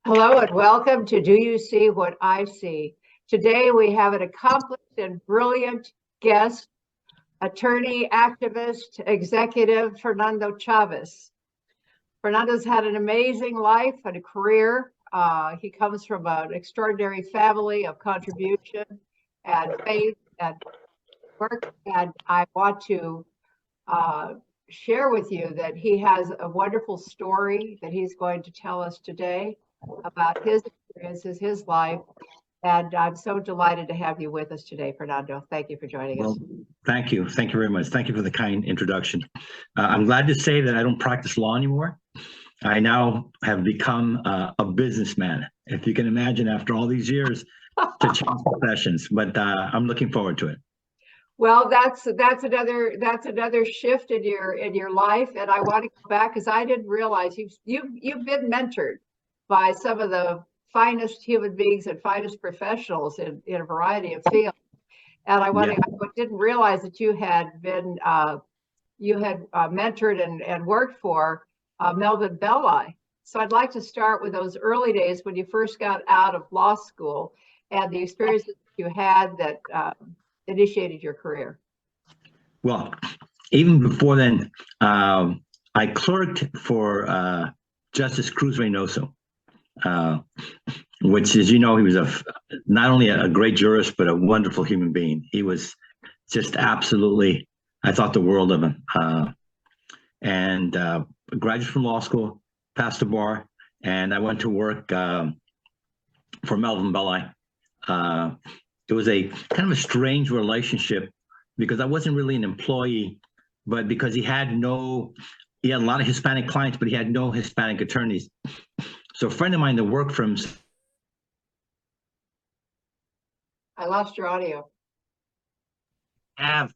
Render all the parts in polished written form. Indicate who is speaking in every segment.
Speaker 1: Hello and welcome to Do You See What I See? Today we have an accomplished and brilliant guest, attorney, activist, executive, Fernando Chavez. Fernando's had an amazing life and a career. He comes from an extraordinary family of contribution and faith and work. And I want to share with you that he has a wonderful story that he's going to tell us today about his experiences, his life. And I'm so delighted to have you with us today, Fernando. Thank you for joining us.
Speaker 2: Thank you. Thank you very much. Thank you for the kind introduction. I'm glad to say that I don't practice law anymore. I now have become a businessman, if you can imagine, after all these years to change professions, but I'm looking forward to it.
Speaker 1: Well, that's another shift in your life, and I want to go back because I didn't realize you've been mentored by some of the finest human beings and finest professionals in a variety of fields. And I didn't realize that you had been mentored and worked for Melvin Belli. So I'd like to start with those early days when you first got out of law school and the experiences you had that initiated your career.
Speaker 2: Well, even before then, I clerked for Justice Cruz Reynoso, which, as you know, he was not only a great jurist, but a wonderful human being. He was just absolutely, I thought the world of him. And graduated from law school, passed the bar, and I went to work for Melvin Belli. It was a kind of a strange relationship because I wasn't really an employee, but because he had a lot of Hispanic clients, but he had no Hispanic attorneys. So a friend of mine that worked for him.
Speaker 1: I lost your audio.
Speaker 2: Have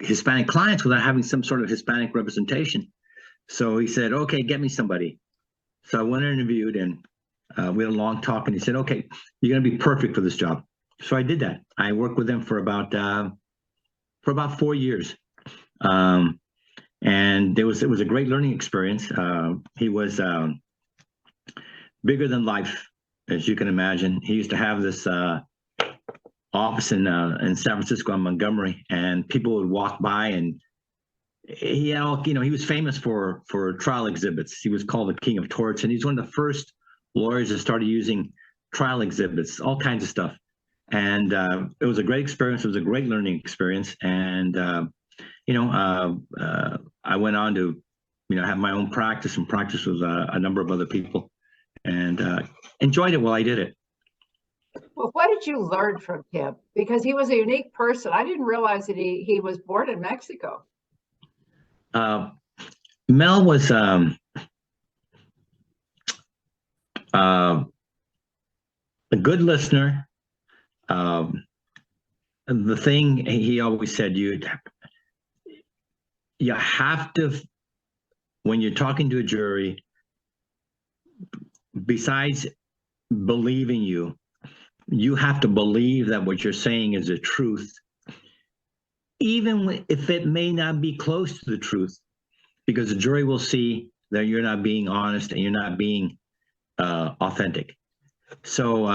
Speaker 2: Hispanic clients without having some sort of Hispanic representation. So he said, okay, get me somebody. So I went and interviewed, and we had a long talk, and he said, okay, you're going to be perfect for this job. So I did that. I worked with him for about 4 years. And it was a great learning experience. He was bigger than life, as you can imagine. He used to have this office in San Francisco on Montgomery, and people would walk by, and he had he was famous for trial exhibits. He was called the King of Torts, and he's one of the first lawyers that started using trial exhibits, all kinds of stuff. And it was a great experience. It was a great learning experience. And I went on to, have my own practice and practice with a number of other people, and enjoyed it while I did it.
Speaker 1: Well, what did you learn from him? Because he was a unique person. I didn't realize that he was born in Mexico.
Speaker 2: Mel was a good listener. The thing he always said, you have to, when you're talking to a jury, besides believing you have to believe that what you're saying is the truth, even if it may not be close to the truth, because the jury will see that you're not being honest and you're not being authentic. So,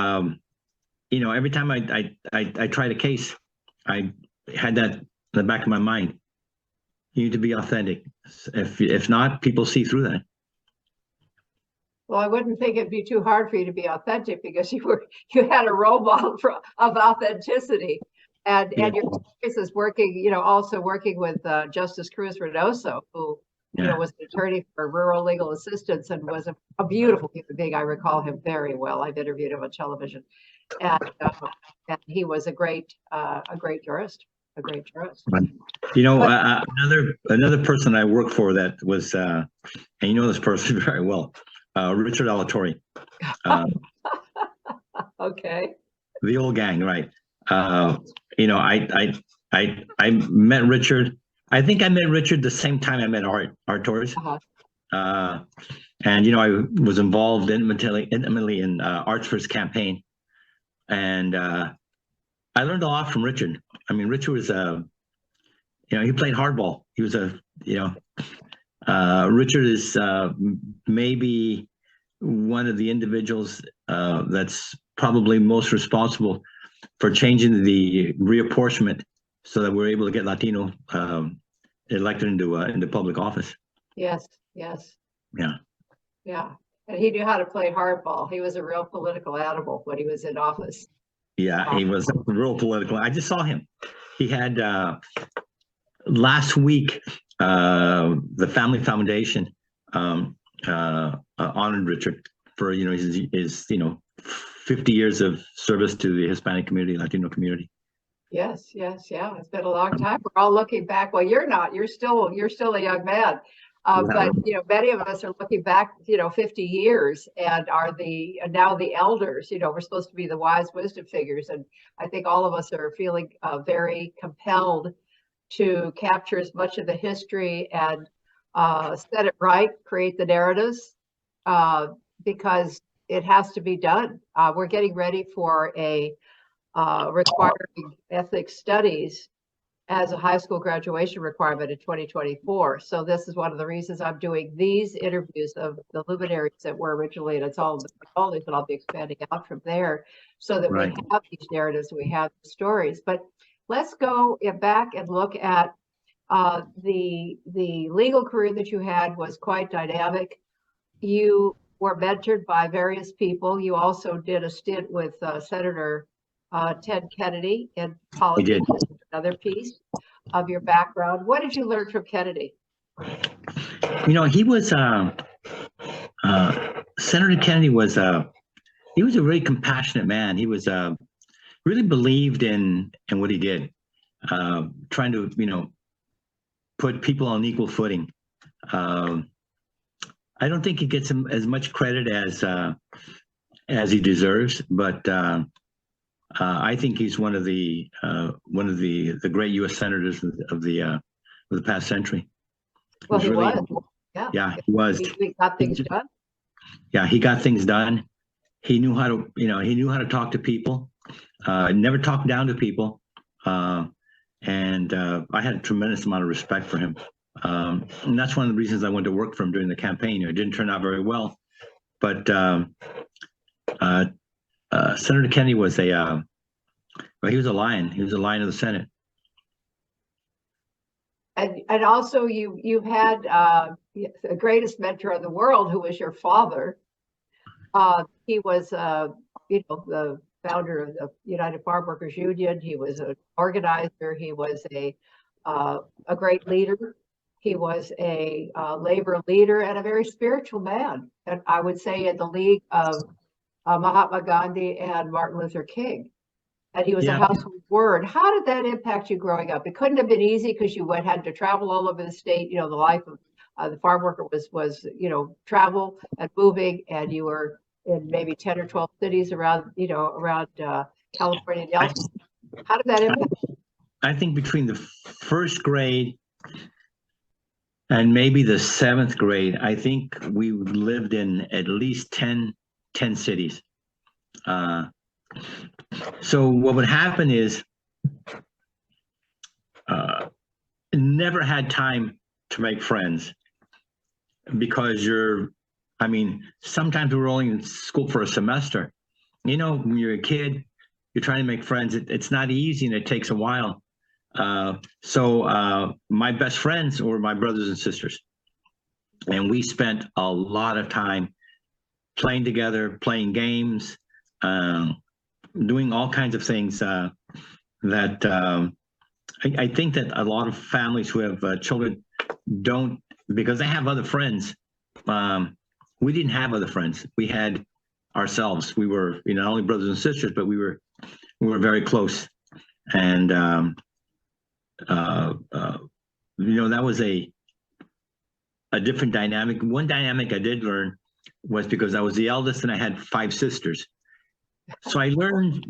Speaker 2: every time I tried a case, I had that in the back of my mind. You need to be authentic. If not, people see through that.
Speaker 1: Well, I wouldn't think it'd be too hard for you to be authentic because you had a role model of authenticity, and your experience is working, also working with Justice Cruz Reynoso, who was an attorney for rural legal assistance and was a beautiful human being. I recall him very well. I've interviewed him on television, and he was a great jurist. A great jurist.
Speaker 2: Another person I worked for that was, and you know this person very well, Richard Alatorre.
Speaker 1: Okay.
Speaker 2: The old gang, right? I met Richard. I think I met Richard the same time I met Art Torres. And I was involved intimately in Art's first campaign, and I learned a lot from Richard. I mean, Richard was he played hardball. He was Richard is maybe one of the individuals that's probably most responsible for changing the reapportionment so that we're able to get Latino elected into public office.
Speaker 1: Yes, yes,
Speaker 2: Yeah.
Speaker 1: yeah. And he knew how to play hardball. He was a real political animal when he was in office.
Speaker 2: Yeah, he was real political. I just saw him. He had last week, the Family Foundation honored Richard for his 50 years of service to the Hispanic community, Latino community.
Speaker 1: Yes, yes, yeah. It's been a long time. We're all looking back. Well, you're not. You're still a young man. But many of us are looking back, 50 years and are now the elders. We're supposed to be the wise wisdom figures, and I think all of us are feeling very compelled to capture as much of the history and set it right, create the narratives, because it has to be done. We're getting ready for a requiring ethics studies as a high school graduation requirement in 2024. So this is one of the reasons I'm doing these interviews of the luminaries that were originally, and it's all only, but I'll be expanding out from there so that we have these narratives, we have the stories. But let's go back and look at the legal career that you had was quite dynamic. You were mentored by various people. You also did a stint with Senator Ted Kennedy in politics, another piece of your background. What did you learn from Kennedy?
Speaker 2: He was Senator Kennedy was he was a very compassionate man. He was really believed in what he did, trying to put people on equal footing. I don't think he gets as much credit as he deserves, but I think he's one of the great U.S. senators of the past century.
Speaker 1: Well, he was.
Speaker 2: Yeah, he was.
Speaker 1: He got things done.
Speaker 2: Yeah, he got things done. He knew how to talk to people. Never talked down to people, and I had a tremendous amount of respect for him. And that's one of the reasons I went to work for him during the campaign. It didn't turn out very well, but Senator Kennedy was he was a lion. He was a lion of the Senate.
Speaker 1: And also you had the greatest mentor in the world, who was your father. He was the founder of the United Farm Workers Union. He was an organizer. He was a great leader. He was a labor leader and a very spiritual man. And I would say in the league of Mahatma Gandhi and Martin Luther King. And he was a household word. How did that impact you growing up? It couldn't have been easy because you had to travel all over the state. The life of the farm worker was travel and moving, and you were in maybe 10 or 12 cities around California and Yeltsin. How did that impact you?
Speaker 2: I think between the first grade and maybe the seventh grade, I think we lived in at least 10 cities. So what would happen is never had time to make friends because sometimes we were only in school for a semester. When you're a kid, you're trying to make friends. It's not easy and it takes a while. So my best friends were my brothers and sisters. And we spent a lot of time playing together, playing games, doing all kinds of things that I think that a lot of families who have children don't, because they have other friends. We didn't have other friends. We had ourselves. We were, not only brothers and sisters, but we were very close. And that was a different dynamic. One dynamic I did learn was because I was the eldest and I had 5 sisters. So I learned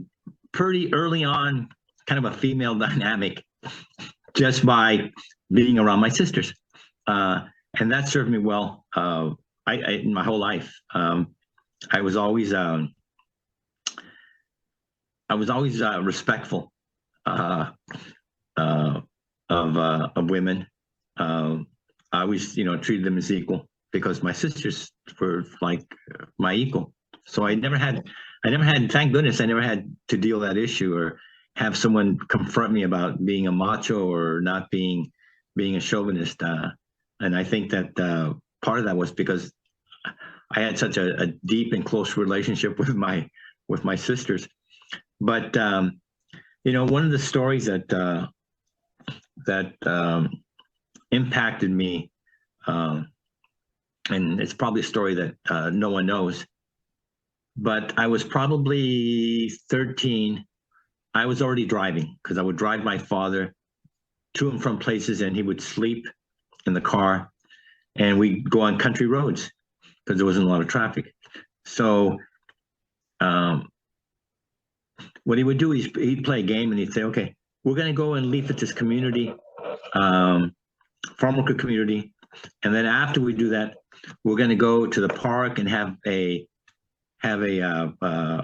Speaker 2: pretty early on kind of a female dynamic just by being around my sisters. And that served me well in my whole life. I was always respectful of women. I always, treated them as equal because my sisters were like my equal. So thank goodness, I never had to deal with that issue or have someone confront me about being a macho or not being a chauvinist. And I think that part of that was because I had such a deep and close relationship with my sisters. But one of the stories that impacted me, and it's probably a story that no one knows, but I was probably 13. I was already driving because I would drive my father to and from places, and he would sleep in the car, and we'd go on country roads because there wasn't a lot of traffic. So what he would do is he'd play a game, and he'd say, okay, we're going to go and leaflet this community, farm worker community. And then after we do that, we're going to go to the park and have a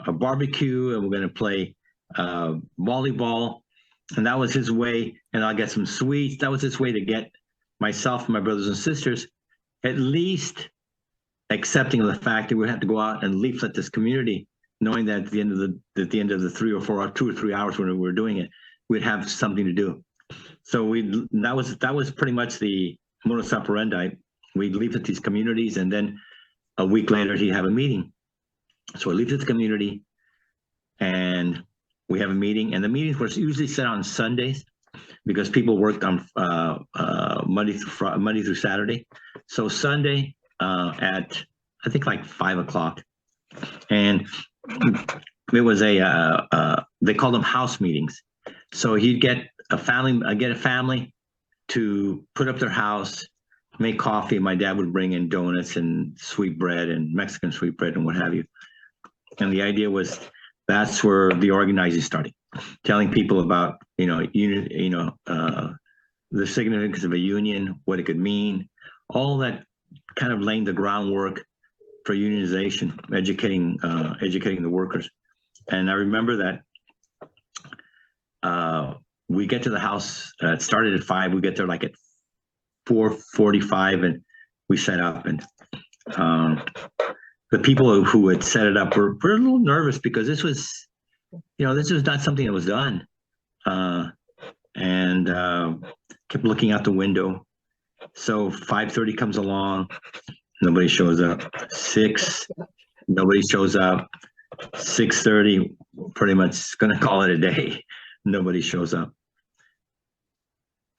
Speaker 2: barbecue, and we're going to play volleyball. And that was his way. And I'll get some sweets. That was his way to get myself and my brothers and sisters at least accepting the fact that we had to go out and leaflet this community, knowing that at the end of the 3 or 4 or 2 or 3 hours when we were doing it, we'd have something to do. So that was pretty much the modus operandi. We'd leaflet these communities, and then a week later he'd have a meeting. So I leaflet the community, and we have a meeting, and the meetings were usually set on Sundays because people worked on Monday through Saturday. So Sunday at I think like 5 o'clock, and it was they called them house meetings. So you'd get a family to put up their house, make coffee. My dad would bring in donuts and sweet bread and Mexican sweet bread and what have you. And the idea was that's where the organizing started, telling people about the significance of a union, what it could mean, all that, kind of laying the groundwork for unionization, educating the workers. And I remember that we get to the house. It started at 5. We get there like at 4:45, and we set up. And the people who had set it up were a little nervous because this was not something that was done, and kept looking out the window. So 5:30 comes along, nobody shows up. 6, nobody shows up. 6:30, pretty much going to call it a day. Nobody shows up.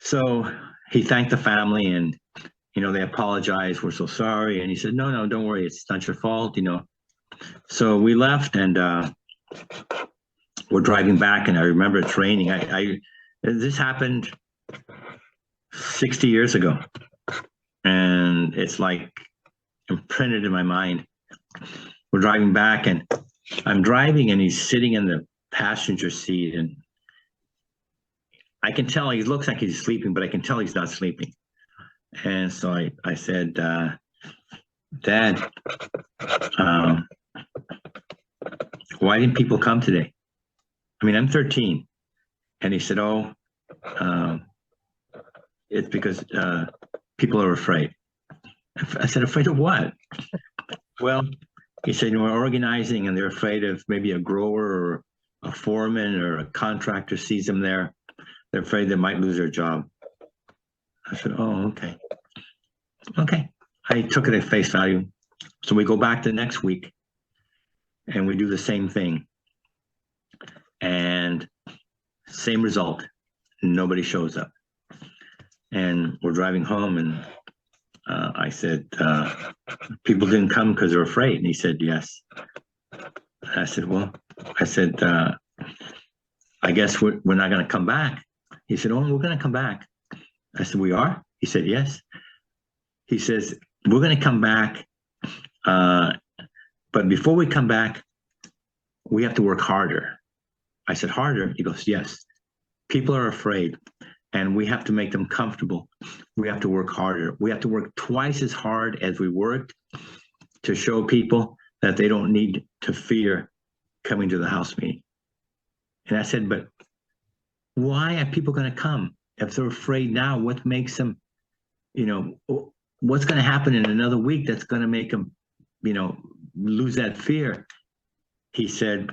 Speaker 2: So he thanked the family, and they apologized. We're so sorry. And he said, no, don't worry. It's not your fault, So we left, and we're driving back, and I remember it's raining. This happened 60 years ago, and it's like imprinted in my mind. We're driving back, and I'm driving, and he's sitting in the passenger seat, and I can tell he looks like he's sleeping, but I can tell he's not sleeping. And so I said, Dad, why didn't people come today? I mean, I'm 13. And he said, it's because people are afraid. I said, afraid of what? Well, he said, we're organizing, and they're afraid of maybe a grower or a foreman or a contractor sees them there. They're afraid they might lose their job. I said, oh, okay. Okay. I took it at face value. So we go back the next week, and we do the same thing. And same result. Nobody shows up. And we're driving home, and I said, people didn't come because they're afraid. And he said, yes. I said, I guess we're not going to come back. He said, oh, we're going to come back. I said, we are? He said, yes. He says, we're going to come back. But before we come back, we have to work harder. I said, harder? He goes, yes. People are afraid, and we have to make them comfortable. We have to work harder. We have to work twice as hard as we worked to show people that they don't need to fear coming to the house meeting. And I said, but why are people going to come? If they're afraid now, what makes them what's going to happen in another week that's going to make him, lose that fear? He said,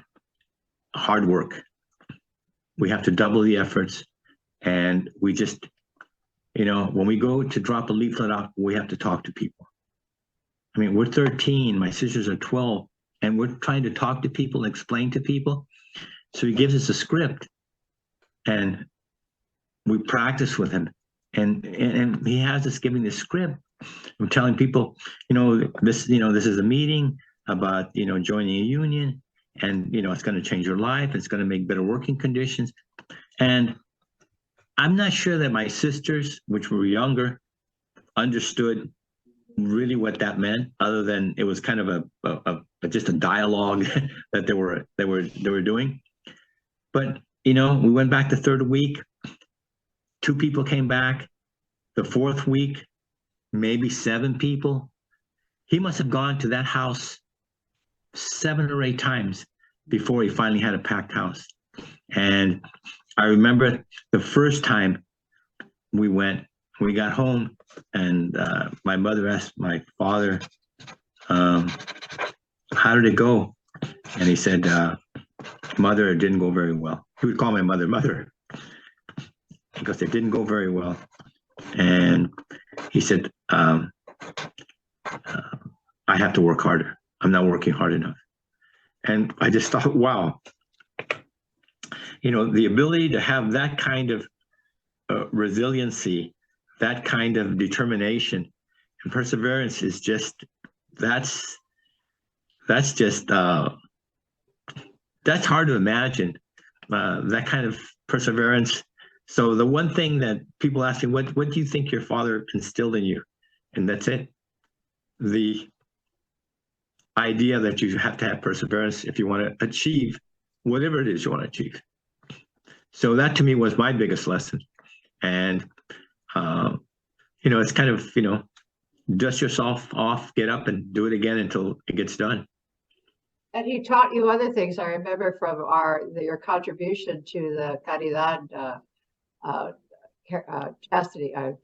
Speaker 2: hard work. We have to double the efforts. And we just, when we go to drop a leaflet off, we have to talk to people. I mean, we're 13, my sisters are 12, and we're trying to talk to people, explain to people. So he gives us a script, and we practice with him. And he has us giving the script. I'm telling people, this is a meeting about, joining a union, and, it's going to change your life. It's going to make better working conditions. And I'm not sure that my sisters, which were younger, understood really what that meant, other than it was kind of just a dialogue that they were doing. But we went back the third week. 2 people came back. The fourth week, maybe 7 people. He must have gone to that house 7 or 8 times before he finally had a packed house. And I remember the first time we went, we got home, and my mother asked my father, how did it go? And he said, mother, it didn't go very well. He would call my mother, mother, because it didn't go very well. And he said, I have to work harder. I'm not working hard enough. And I just thought, wow, the ability to have that kind of resiliency, that kind of determination and perseverance is just, that's hard to imagine, that kind of perseverance. So the one thing that people ask me, what do you think your father instilled in you? And that's it. The idea that you have to have perseverance if you want to achieve whatever it is you want to achieve. So that to me was my biggest lesson. And, it's kind of, dust yourself off, get up and do it again until it gets done.
Speaker 1: And he taught you other things. I remember from your contribution to the Caridad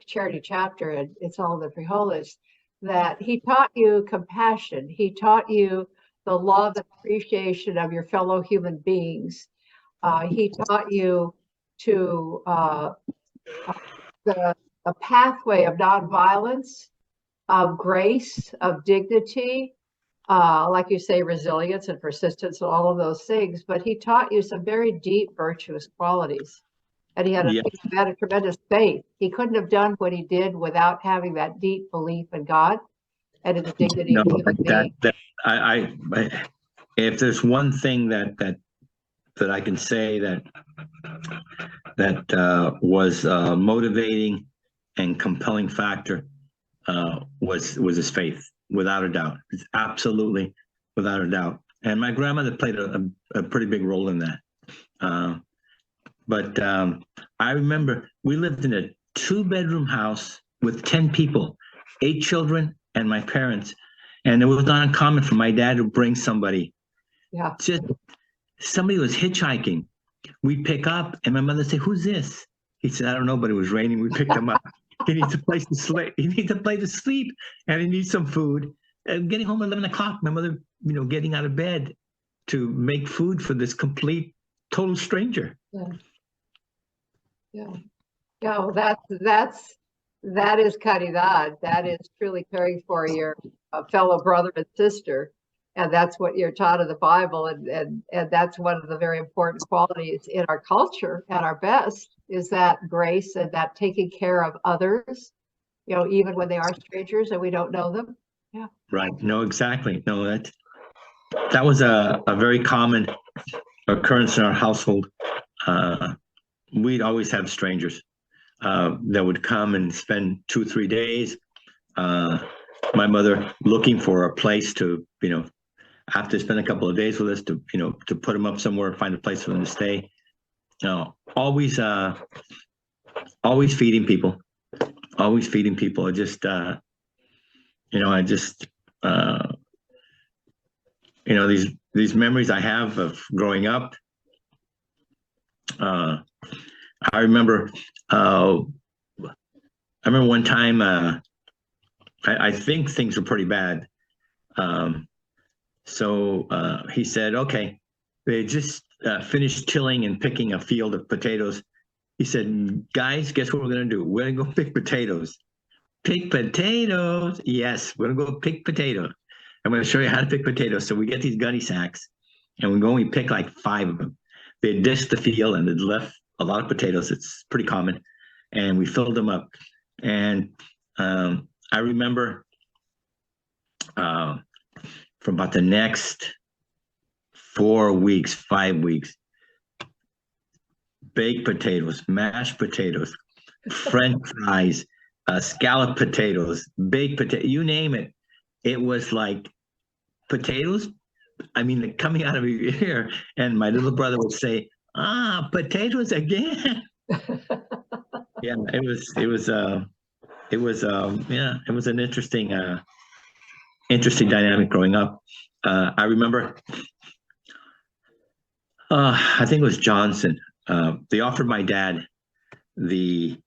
Speaker 1: charity chapter, and it's all the frijoles, that he taught you compassion. He taught you the love and appreciation of your fellow human beings. He taught you to a pathway of nonviolence, of grace, of dignity, like you say, resilience and persistence, and all of those things. But he taught you some very deep virtuous qualities. And he had a tremendous faith. He couldn't have done what he did without having that deep belief in God and in the dignity of human being.
Speaker 2: If there's one thing that I can say that was a motivating and compelling factor, was his faith, without a doubt. It's absolutely without a doubt. And my grandmother played a pretty big role in that. But I remember we lived in a 2-bedroom house with 10 people, 8 children and my parents. And it was not uncommon for my dad to bring somebody.
Speaker 1: Yeah.
Speaker 2: Just somebody was hitchhiking. We pick up and my mother said, who's this? He said, I don't know, but it was raining. We picked him up. He needs a place to sleep. He needs a place to sleep, and he needs some food. And getting home at 11 o'clock, my mother, getting out of bed to make food for this complete, total stranger.
Speaker 1: Yeah. Well, that is caridad. That is truly caring for your fellow brother and sister, and that's what you're taught in the Bible, and that's one of the very important qualities in our culture at our best, is that grace and that taking care of others, even when they are strangers and we don't know them. Yeah.
Speaker 2: Right. No, exactly. No, that was a very common occurrence in our household. We'd always have strangers that would come and spend 2-3 days. My mother looking for a place to, after spend a couple of days with us, to put them up somewhere, find a place for them to stay. Always feeding people. Always feeding people. Just these memories I have of growing up. I remember remember one time, I think things were pretty bad. So he said, okay, they just finished tilling and picking a field of potatoes. He said, guys, guess what we're going to do? We're going to go pick potatoes. Pick potatoes. Yes, we're going to go pick potatoes. I'm going to show you how to pick potatoes. So we get these gunny sacks and we go and we pick like 5 of them. They disc the field and it left a lot of potatoes. It's pretty common. And we filled them up. And I remember for about the next 4 weeks, 5 weeks, baked potatoes, mashed potatoes, French fries, scalloped potatoes, baked potato, you name it. It was like potatoes. I mean, coming out of your ear. And my little brother would say, potatoes again. Yeah, it was an interesting dynamic growing up. I remember, I think it was Johnson. They offered my dad the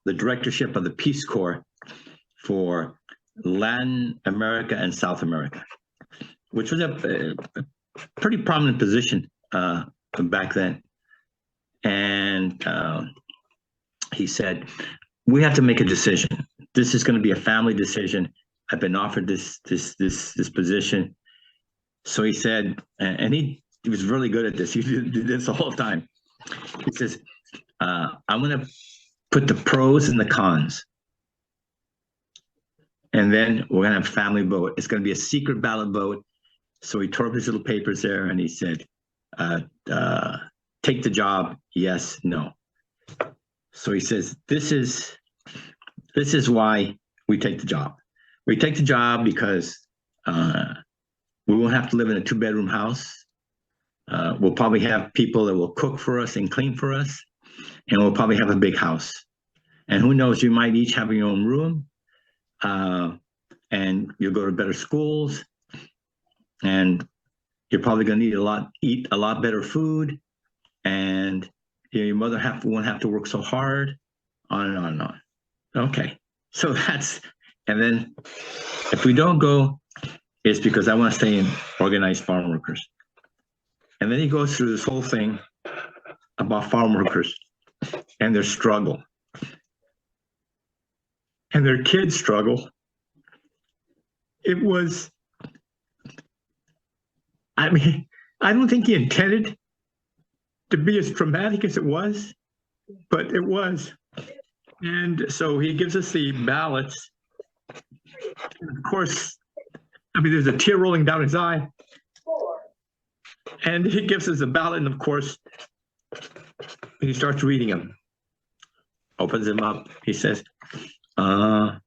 Speaker 2: directorship of the Peace Corps for Latin America and South America, which was a pretty prominent position back then. And he said, we have to make a decision. This is going to be a family decision. I've been offered this position. So he said, and he was really good at this. He did this all the time. He says, I'm going to put the pros and the cons. And then we're going to have a family vote. It's going to be a secret ballot vote. So he tore up his little papers there and he said, take the job, yes, no. So he says, this is why we take the job. We take the job because we won't have to live in a 2-bedroom house. We'll probably have people that will cook for us and clean for us. And we'll probably have a big house. And who knows, you might each have your own room. And you'll go to better schools. And you're probably going to eat a lot better food. And your mother won't have to work so hard, on and on and on. Okay, so and then if we don't go, it's because I want to stay in organized farm workers. And then he goes through this whole thing about farm workers and their struggle and their kids' struggle. It was, I mean, I don't think he intended to be as traumatic as it was, but it was. And so he gives us the ballots. And of course, I mean, there's a tear rolling down his eye. And he gives us a ballot, and of course, he starts reading them. Opens them up. He says, to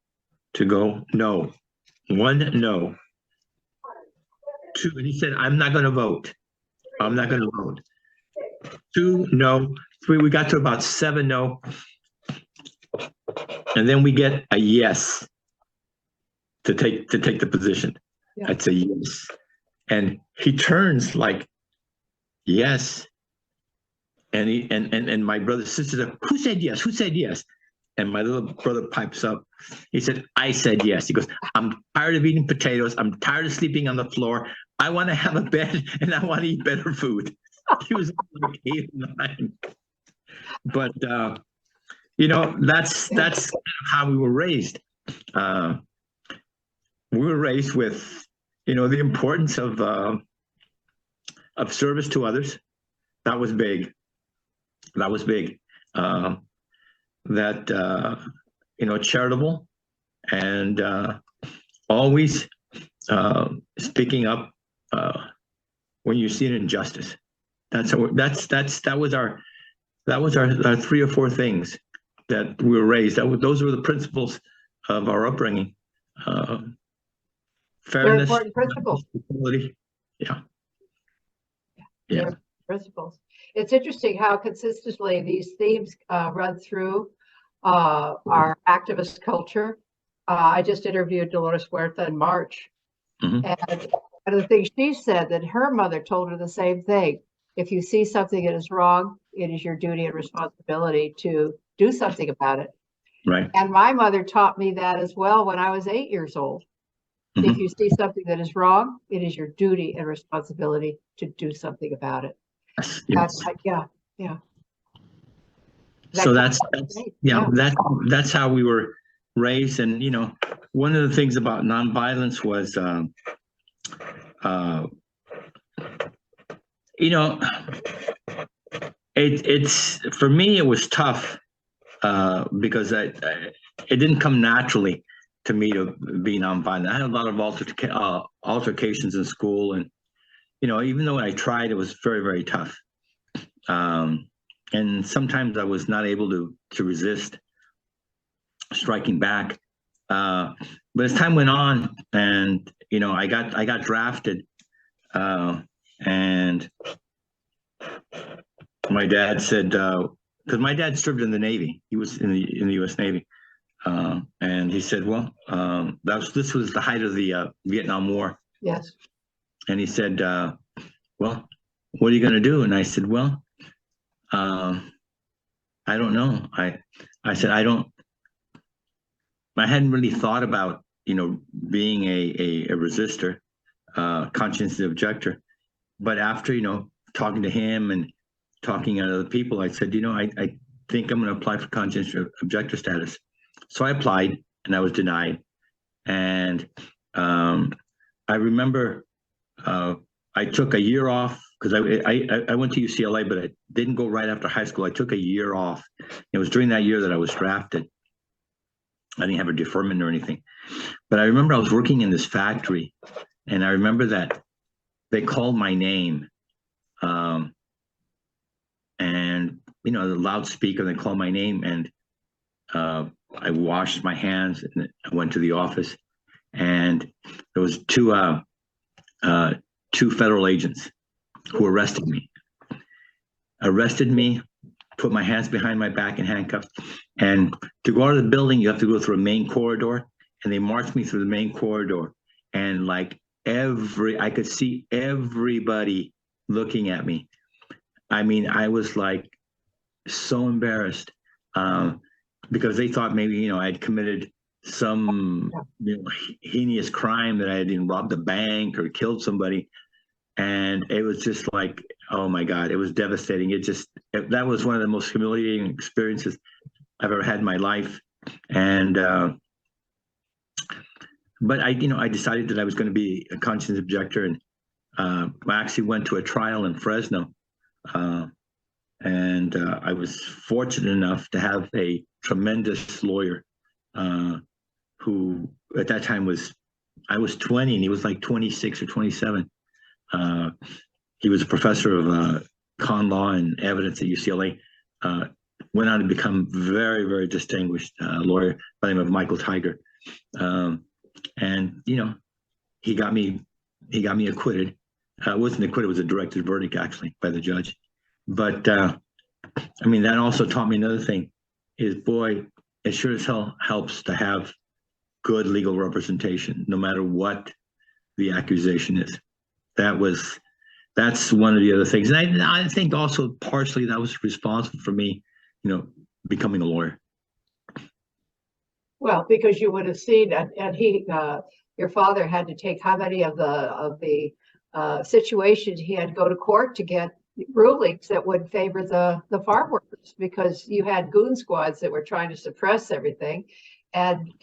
Speaker 2: go, no. 1, no. 2, and he said, I'm not going to vote. I'm not going to vote. 2, no. 3, we got to about 7, no. And then we get a yes to take the position. Yeah. That's a yes. And he turns like, yes. And he and my brother sister said, who said yes? Who said yes? And my little brother pipes up. He said, I said yes. He goes, I'm tired of eating potatoes. I'm tired of sleeping on the floor. I want to have a bed and I want to eat better food. He was like 8 or 9. But you know, that's kind of how we were raised. We were raised with, you know, the importance of service to others. That was big. That was big. You know, charitable and always speaking up when you see an injustice. That was our 3 or 4 things that we were raised. Those were the principles of our upbringing. Fairness,
Speaker 1: very important principles.
Speaker 2: Yeah.
Speaker 1: Principles. It's interesting how consistently these themes run through our activist culture. I just interviewed Dolores Huerta in March. Mm-hmm. And one of the things she said, that her mother told her the same thing. If you see something that is wrong, it is your duty and responsibility to do something about it.
Speaker 2: Right.
Speaker 1: And my mother taught me that as well when I was 8 years old. If you see something that is wrong, it is your duty and responsibility to do something about it.
Speaker 2: Yes.
Speaker 1: Yeah, yeah.
Speaker 2: So that's how we were raised. And, one of the things about nonviolence was, it's for me, it was tough because it didn't come naturally to me to be nonviolent. I had a lot of altercations in school, and even though I tried, it was very, very tough. And sometimes I was not able to resist striking back. But as time went on, and I got drafted, and my dad said, because my dad served in the Navy, he was in the U.S. Navy, and he said, well, this was the height of the Vietnam War.
Speaker 1: Yes.
Speaker 2: And he said, well, what are you going to do? And I said, well, I don't know. I said, I hadn't really thought about, being a resistor, conscientious objector. But after, talking to him and talking to other people, I said, I think I'm going to apply for conscientious objector status. So I applied and I was denied. And I remember I took a year off because I went to UCLA, but I didn't go right after high school. I took a year off. It was during that year that I was drafted. I didn't have a deferment or anything. But I remember I was working in this factory, and I remember that they called my name. And, the loudspeaker, they called my name, and I washed my hands and I went to the office, and there was two federal agents who arrested me, put my hands behind my back in handcuffs. And to go out of the building, you have to go through a main corridor, and they marched me through the main corridor. And like I could see everybody looking at me. I mean, I was like so embarrassed because they thought maybe, I'd committed some heinous crime, that I had robbed a bank or killed somebody. And it was just like, oh my God, it was devastating. That was one of the most humiliating experiences I've ever had in my life. And, but I decided that I was going to be a conscientious objector, and I actually went to a trial in Fresno. And I was fortunate enough to have a tremendous lawyer who at that time I was 20 and he was like 26 or 27. He was a professor of con law and evidence at UCLA. Went on to become very, very distinguished lawyer by the name of Michael Tiger. And he got me acquitted. It wasn't acquitted; it was a directed verdict, actually, by the judge. But that also taught me another thing: is, boy, it sure as hell helps to have good legal representation, no matter what the accusation is. That's one of the other things, and I think also partially that was responsible for me, becoming a lawyer.
Speaker 1: Well, because you would have seen, and your father had to take how many of the situations he had to go to court to get rulings that would favor the farm workers, because you had goon squads that were trying to suppress everything, and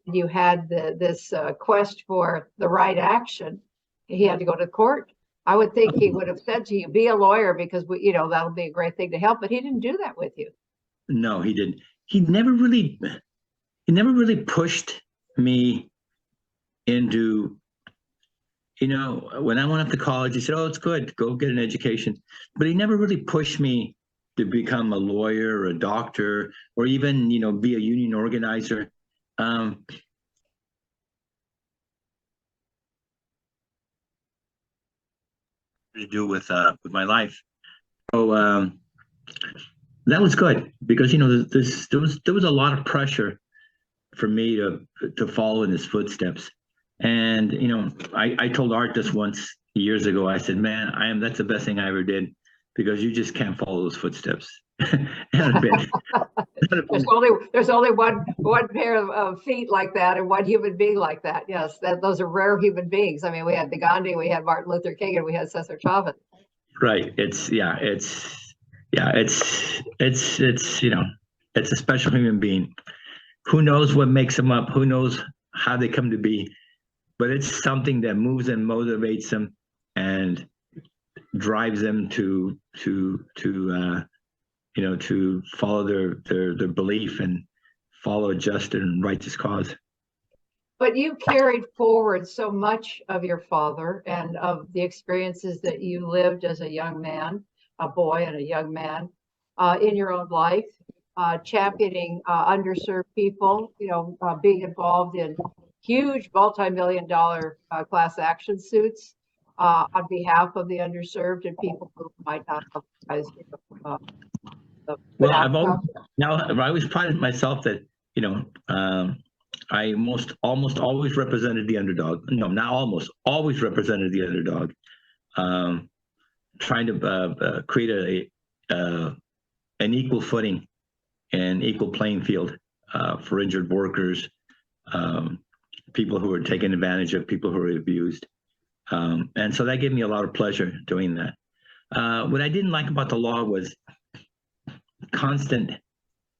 Speaker 1: you had this quest for the right action. He had to go to court. I would think he would have said to you, "Be a lawyer, because that'll be a great thing to help." But he didn't do that with you.
Speaker 2: No, he didn't. He never really pushed me into, when I went up to college, he said, "Oh, it's good, go get an education." But he never really pushed me to become a lawyer or a doctor, or even, be a union organizer. To do with my life. So that was good, because there was a lot of pressure for me to follow in his footsteps. And I told Art this once years ago. I said, "Man, that's the best thing I ever did, because you just can't follow those footsteps. There's
Speaker 1: only one pair of feet like that and one human being like that. Yes, those are rare human beings. I mean, we had Gandhi, we had Martin Luther King, and we had Cesar Chavez.
Speaker 2: Right. It's a special human being. Who knows what makes them up? Who knows how they come to be? But it's something that moves and motivates them and drives them to follow their belief and follow a just and righteous cause.
Speaker 1: But you carried forward so much of your father and of the experiences that you lived as a young man, a boy and a young man, in your own life, championing underserved people, being involved in huge multi-million-dollar class action suits on behalf of the underserved and people who might not otherwise.
Speaker 2: Well, I always prided myself that I almost always represented the underdog. No, not almost, always represented the underdog. Trying to create an equal footing and equal playing field for injured workers, people who are taken advantage of, people who are abused. And so that gave me a lot of pleasure doing that. What I didn't like about the law was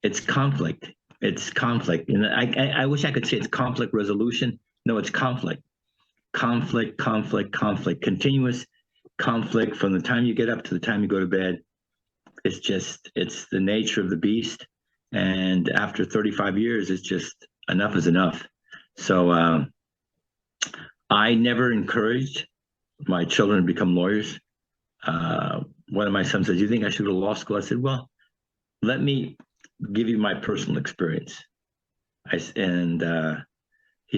Speaker 2: it's conflict. It's conflict. And I wish I could say it's conflict resolution. No, it's conflict. Conflict, continuous conflict from the time you get up to the time you go to bed. It's the nature of the beast. And after 35 years, it's just enough is enough. So I never encouraged my children to become lawyers. One of my sons said, "Do you think I should go to law school?" I said, "Well, let me give you my personal experience." He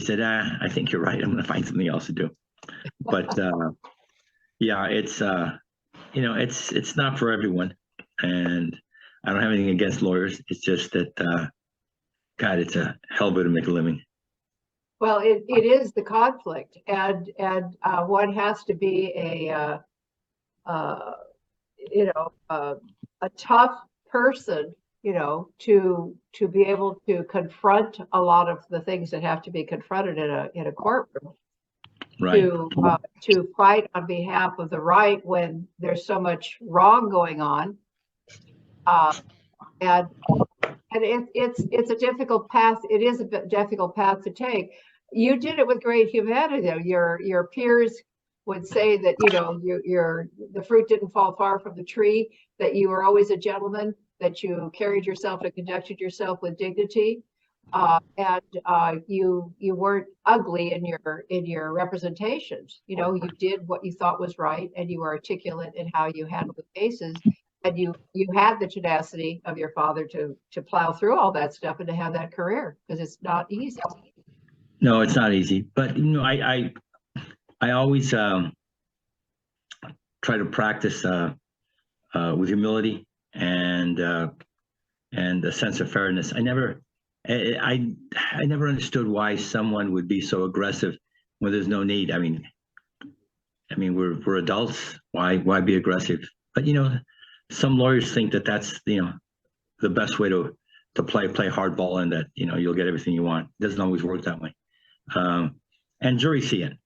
Speaker 2: said, "I think you're right. I'm going to find something else to do." But yeah, it's not for everyone, and I don't have anything against lawyers. It's just that, God, it's a hell of a way to make a living.
Speaker 1: Well, it is the conflict, and one has to be a tough person, to be able to confront a lot of the things that have to be confronted in a courtroom.
Speaker 2: Right.
Speaker 1: To fight on behalf of the right when there's so much wrong going on, and it's a difficult path. It is a difficult path to take. You did it with great humanity, though. Your peers would say that the fruit didn't fall far from the tree, that you were always a gentleman, that you carried yourself and conducted yourself with dignity, and you weren't ugly in your representations. You did what you thought was right, and you were articulate in how you handled the cases, and you had the tenacity of your father to plow through all that stuff and to have that career, because it's not easy.
Speaker 2: No, it's not easy. But I always try to practice with humility and a sense of fairness. I never understood why someone would be so aggressive when there's no need. I mean, we're adults. Why be aggressive? But some lawyers think that that's the best way to play hardball, and that you'll get everything you want. It doesn't always work that way. And juries see it.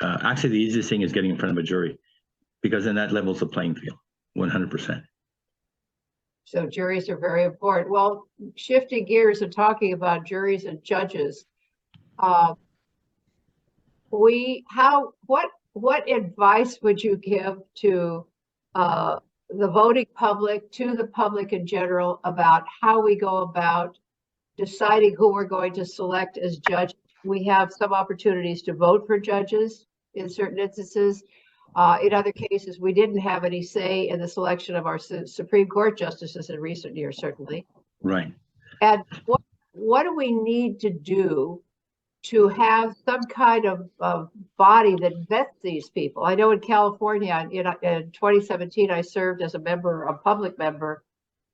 Speaker 2: Actually, the easiest thing is getting in front of a jury, because then that levels the playing field 100%.
Speaker 1: So juries are very important. Well, shifting gears and talking about juries and judges, what advice would you give to the voting public, to the public in general, about how we go about deciding who we're going to select as judge? We have some opportunities to vote for judges in certain instances. In other cases, we didn't have any say in the selection of our Supreme Court justices in recent years, certainly.
Speaker 2: Right.
Speaker 1: And what do we need to do to have some kind of body that vets these people? I know in California, in 2017, I served as a public member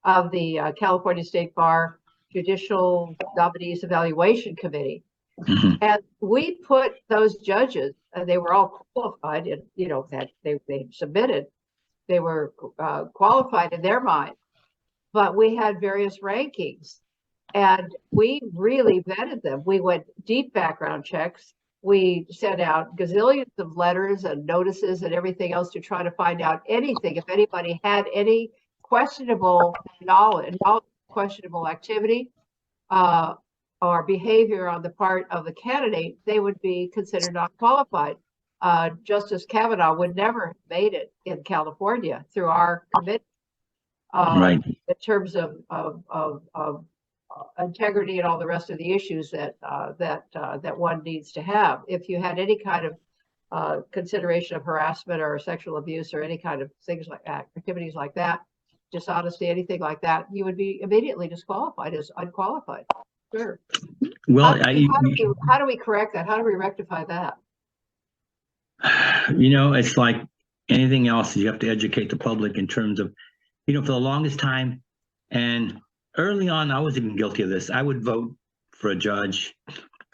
Speaker 1: of the California State Bar Judicial Nominees Evaluation Committee. Mm-hmm. And we put those judges, they were all qualified, and that they submitted, qualified in their mind. But we had various rankings, and we really vetted them. We went deep background checks. We sent out gazillions of letters and notices and everything else to try to find out anything. If anybody had any questionable knowledge, questionable activity, or behavior on the part of the candidate, they would be considered not qualified. Justice Kavanaugh would never have made it in California through our committee.
Speaker 2: Right.
Speaker 1: In terms of integrity and all the rest of the issues that one needs to have. If you had any kind of consideration of harassment or sexual abuse or any kind of things like that, activities like that, dishonesty, anything like that, you would be immediately disqualified as unqualified. Sure.
Speaker 2: Well,
Speaker 1: how do we correct that? How do we rectify that?
Speaker 2: It's like anything else. You have to educate the public in terms of, for the longest time, and early on, I was even guilty of this. I would vote for a judge.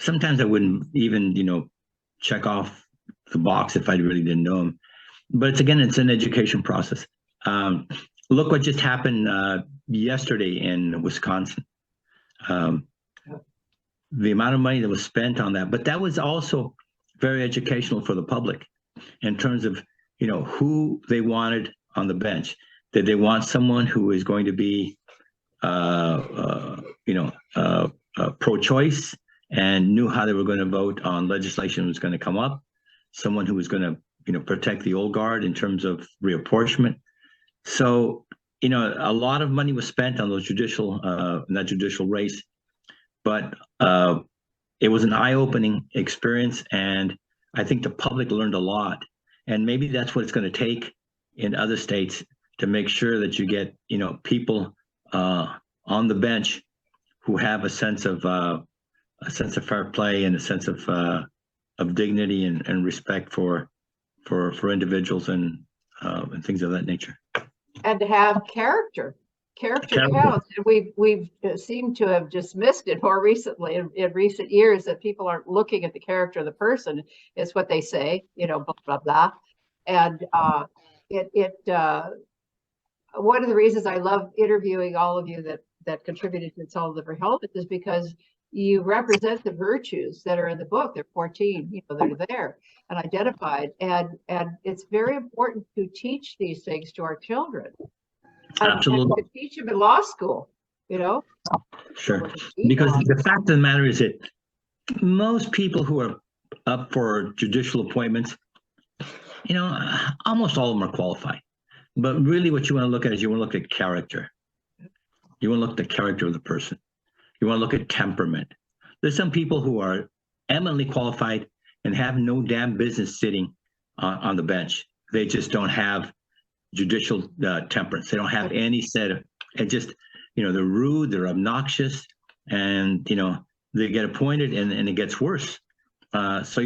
Speaker 2: Sometimes I wouldn't even, check off the box if I really didn't know him. But it's an education process. Look what just happened yesterday in Wisconsin. The amount of money that was spent on that, but that was also very educational for the public in terms of, who they wanted on the bench. Did they want someone who is going to be, pro-choice and knew how they were going to vote on legislation that was going to come up? Someone who was going to, protect the old guard in terms of reapportionment. So, a lot of money was spent on those that judicial race, but it was an eye-opening experience, and I think the public learned a lot. And maybe that's what it's going to take in other states to make sure that you get, people on the bench who have a sense of fair play and a sense of dignity and respect for individuals and things of that nature.
Speaker 1: And to have character counts. And we've seemed to have dismissed it more recently in recent years, that people aren't looking at the character of the person. It's what they say, blah, blah, blah. And one of the reasons I love interviewing all of you that contributed to Solid Liver Health is because you represent the virtues that are in the book. There are 14, that are there and identified. And it's very important to teach these things to our children.
Speaker 2: Absolutely.
Speaker 1: And to teach them in law school,
Speaker 2: Sure. Because the fact of the matter is that most people who are up for judicial appointments, almost all of them are qualified. But really what you want to look at is you want to look at character. You want to look at the character of the person. You want to look at temperament. There's some people who are eminently qualified and have no damn business sitting on the bench. They just don't have judicial temperance. They don't have any set of, and just, they're rude, they're obnoxious, and, they get appointed and it gets worse. So,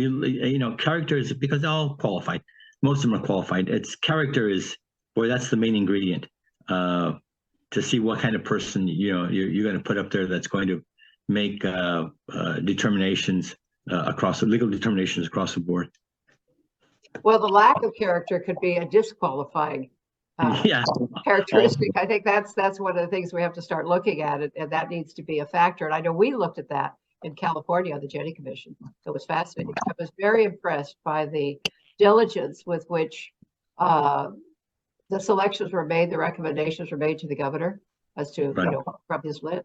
Speaker 2: character is, because they're all qualified. Most of them are qualified. It's character is, boy, that's the main ingredient. To see what kind of person you're going to put up there that's going to make determinations legal determinations across the board.
Speaker 1: Well, the lack of character could be a disqualifying characteristic. I think that's one of the things we have to start looking at, and that needs to be a factor. And I know we looked at that in California on the Jenny Commission. It was fascinating. I was very impressed by the diligence with which the selections were made, the recommendations were made to the governor as to, from his list.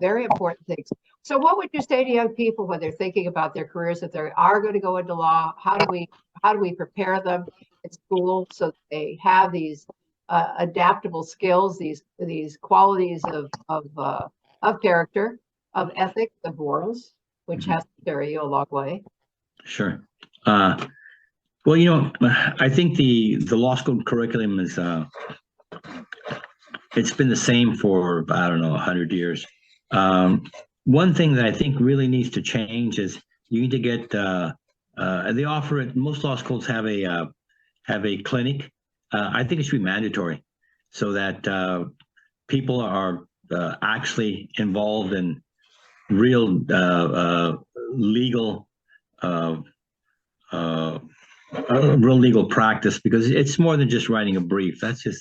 Speaker 1: Very important things. So what would you say to young people when they're thinking about their careers, if they are going to go into law? How do we prepare them in school so that they have these adaptable skills, these qualities of character, of ethics, of morals, which has to carry you a long way?
Speaker 2: Sure. Well, I think the law school curriculum is it's been the same for, I don't know, 100 years. One thing that I think really needs to change is you need to get they offer it. Most law schools have a clinic. I think it should be mandatory, so that people are actually involved in real legal a real legal practice, because it's more than just writing a brief. That's a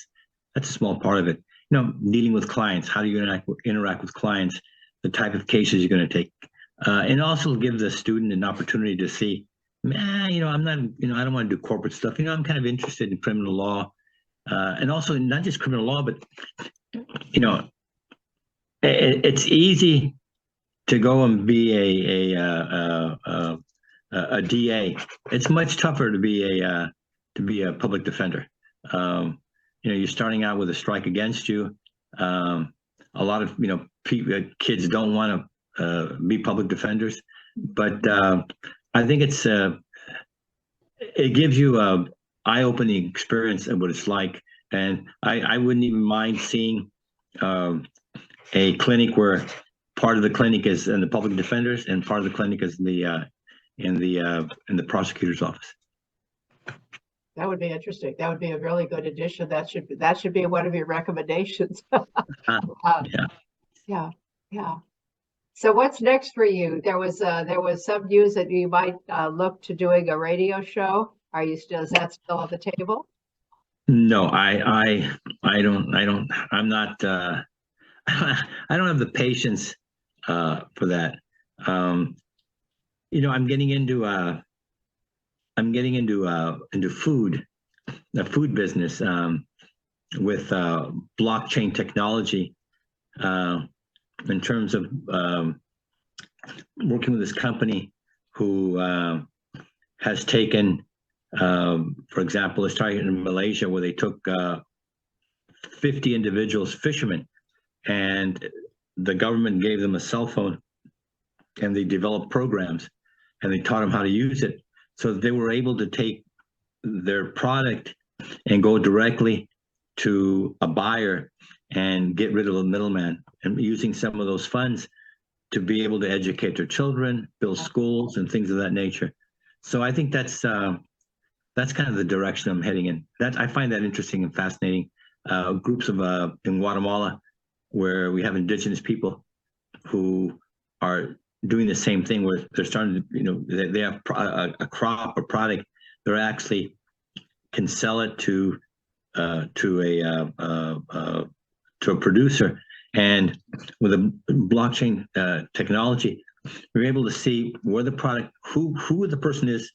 Speaker 2: small part of it. Dealing with clients, how do you interact with clients, the type of cases you're going to take, and also give the student an opportunity to see, I'm not, I don't want to do corporate stuff. I'm kind of interested in criminal law, and also not just criminal law, but it's easy to go and be a DA. It's much tougher to be a public defender. You're starting out with a strike against you. A lot of kids don't want to be public defenders, but I think it gives you a eye-opening experience of what it's like. And I wouldn't even mind seeing a clinic where part of the clinic is in the public defenders and part of the clinic is in the prosecutor's office.
Speaker 1: That would be interesting. That would be a really good addition. That should be one of your recommendations. Yeah. So what's next for you? There was some news that you might look to doing a radio show. Is that still on the table?
Speaker 2: No, I don't. I'm not. I don't have the patience for that. I'm getting into food, the food business, with blockchain technology, in terms of working with this company who has taken, for example, let's try it in Malaysia, where they took 50 individuals, fishermen, and the government gave them a cell phone, and they developed programs, and they taught them how to use it, so that they were able to take their product and go directly to a buyer and get rid of the middleman, and using some of those funds to be able to educate their children, build schools, and things of that nature. So I think that's kind of the direction I'm heading in. I find that interesting and fascinating. Groups of in Guatemala, where we have indigenous people who are doing the same thing, where they're starting to, they have a crop or product, they're actually can sell it to a producer, and with a blockchain technology, we're able to see where the product, who the person is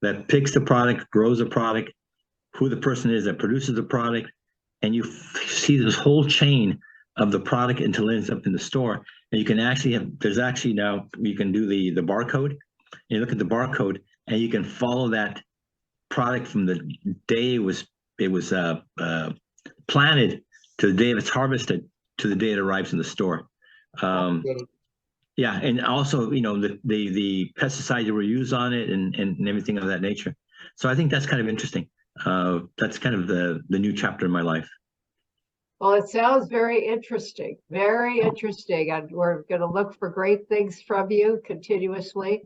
Speaker 2: that picks the product, grows the product, who the person is that produces the product, and you see this whole chain of the product until it ends up in the store. And you can actually now you can do the barcode. You look at the barcode, and you can follow that product from the day it was planted to the day it's harvested to the day it arrives in the store. Yeah, and also the pesticides that were used on it and everything of that nature. So I think that's kind of interesting. That's kind of the new chapter in my life.
Speaker 1: Well, it sounds very interesting, and we're going to look for great things from you continuously.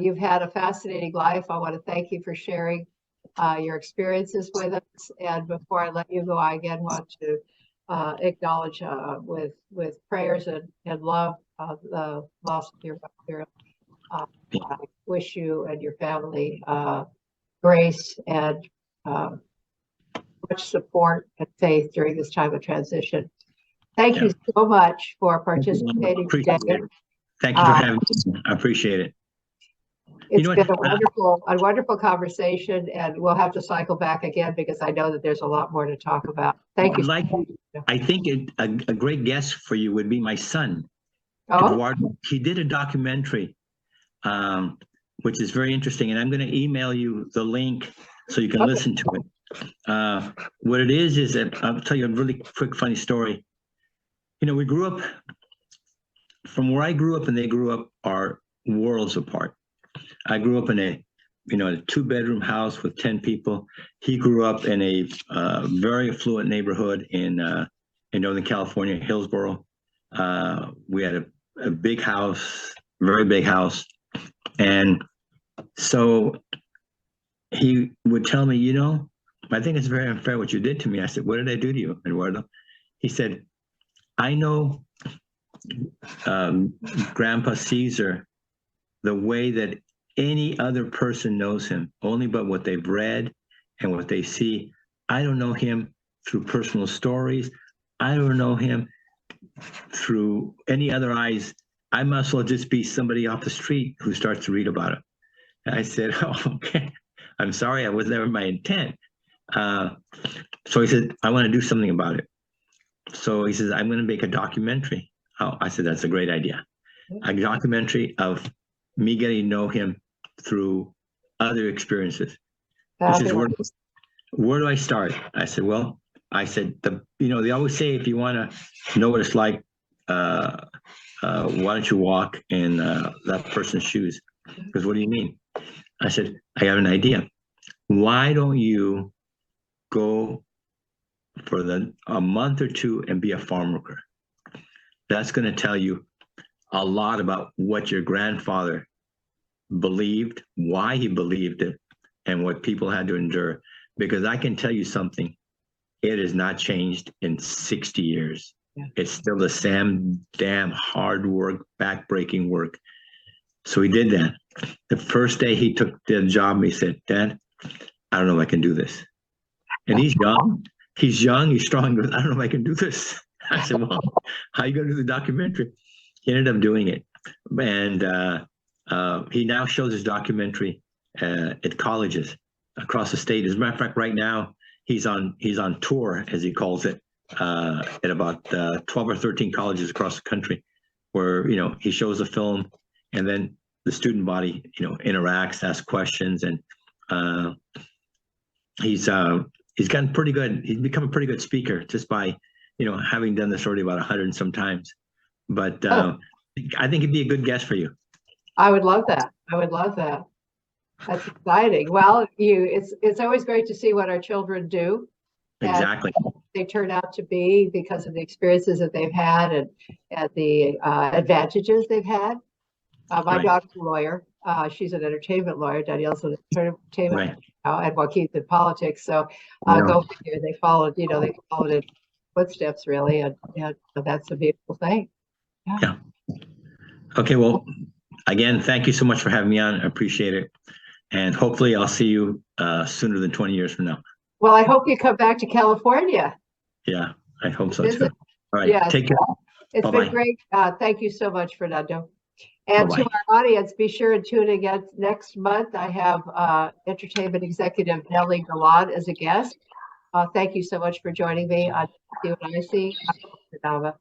Speaker 1: You've had a fascinating life. I want to thank you for sharing your experiences with us. And before I let you go, I again want to acknowledge with prayers and love the loss of your mother. I wish you and your family grace and much support and faith during this time of transition. Thank you so much for participating today.
Speaker 2: Thank you for having me. I appreciate it.
Speaker 1: It's been a wonderful conversation, and we'll have to cycle back again because I know that there's a lot more to talk about. Thank you.
Speaker 2: I think a great guest for you would be my son, Eduardo. He did a documentary, which is very interesting, and I'm going to email you the link so you can listen to it. What it is that I'll tell you a really quick funny story. We grew up, from where I grew up and they grew up, are worlds apart. I grew up in a 2-bedroom house with 10 people. He grew up in a very affluent neighborhood in Northern California, Hillsborough. We had a big house, very big house. And so he would tell me, I think it's very unfair what you did to me. I said, what did I do to you, Eduardo? He said, I know Grandpa Caesar, the way that any other person knows him only but what they've read and what they see. I don't know him through personal stories. I don't know him through any other eyes. I must well just be somebody off the street who starts to read about him. And I said, oh, okay, I'm sorry, that was never my intent. So he said, I want to do something about it. So he says, I'm going to make a documentary. Oh, I said, that's a great idea. A documentary of me getting to know him through other experiences. He says, where do I start? I said, well, they always say, if you want to know what it's like, why don't you walk in that person's shoes? Because what do you mean? I said, I have an idea. Why don't you go for a month or two and be a farm worker? That's going to tell you a lot about what your grandfather believed, why he believed it, and what people had to endure. Because I can tell you something, it has not changed in 60 years. Yeah. It's still the same damn hard work, back-breaking work. So he did that. The first day he took the job, he said, Dad, I don't know if I can do this. And he's young, he's strong, he goes, I don't know if I can do this. I said, well, how are you going to do the documentary? He ended up doing it. And he now shows his documentary at colleges across the state. As a matter of fact, right now, he's on tour, as he calls it, at about 12 or 13 colleges across the country, where, he shows the film, and then the student body, interacts, asks questions, and he's gotten pretty good. He's become a pretty good speaker just by, having done this already about 100 and some times. But I think he'd be a good guest for you.
Speaker 1: I would love that. That's exciting. Well, it's always great to see what our children do.
Speaker 2: Exactly.
Speaker 1: They turn out to be because of the experiences that they've had and the advantages they've had. My daughter's a lawyer. She's an entertainment lawyer. Danielle's an entertainment and Joaquin's in politics. So go figure. They followed in footsteps, really, and that's a beautiful thing.
Speaker 2: Yeah. Okay. Well, again, thank you so much for having me on. I appreciate it, and hopefully, I'll see you sooner than 20 years from now.
Speaker 1: Well, I hope you come back to California.
Speaker 2: Yeah, I hope so too. All right. Yeah, take care.
Speaker 1: It's been great. Thank you so much, Fernando. And to our audience, be sure and tune in next month. I have entertainment executive Nellie Gallant as a guest. Thank you so much for joining me on See What I See. I'm Yolanda Nava.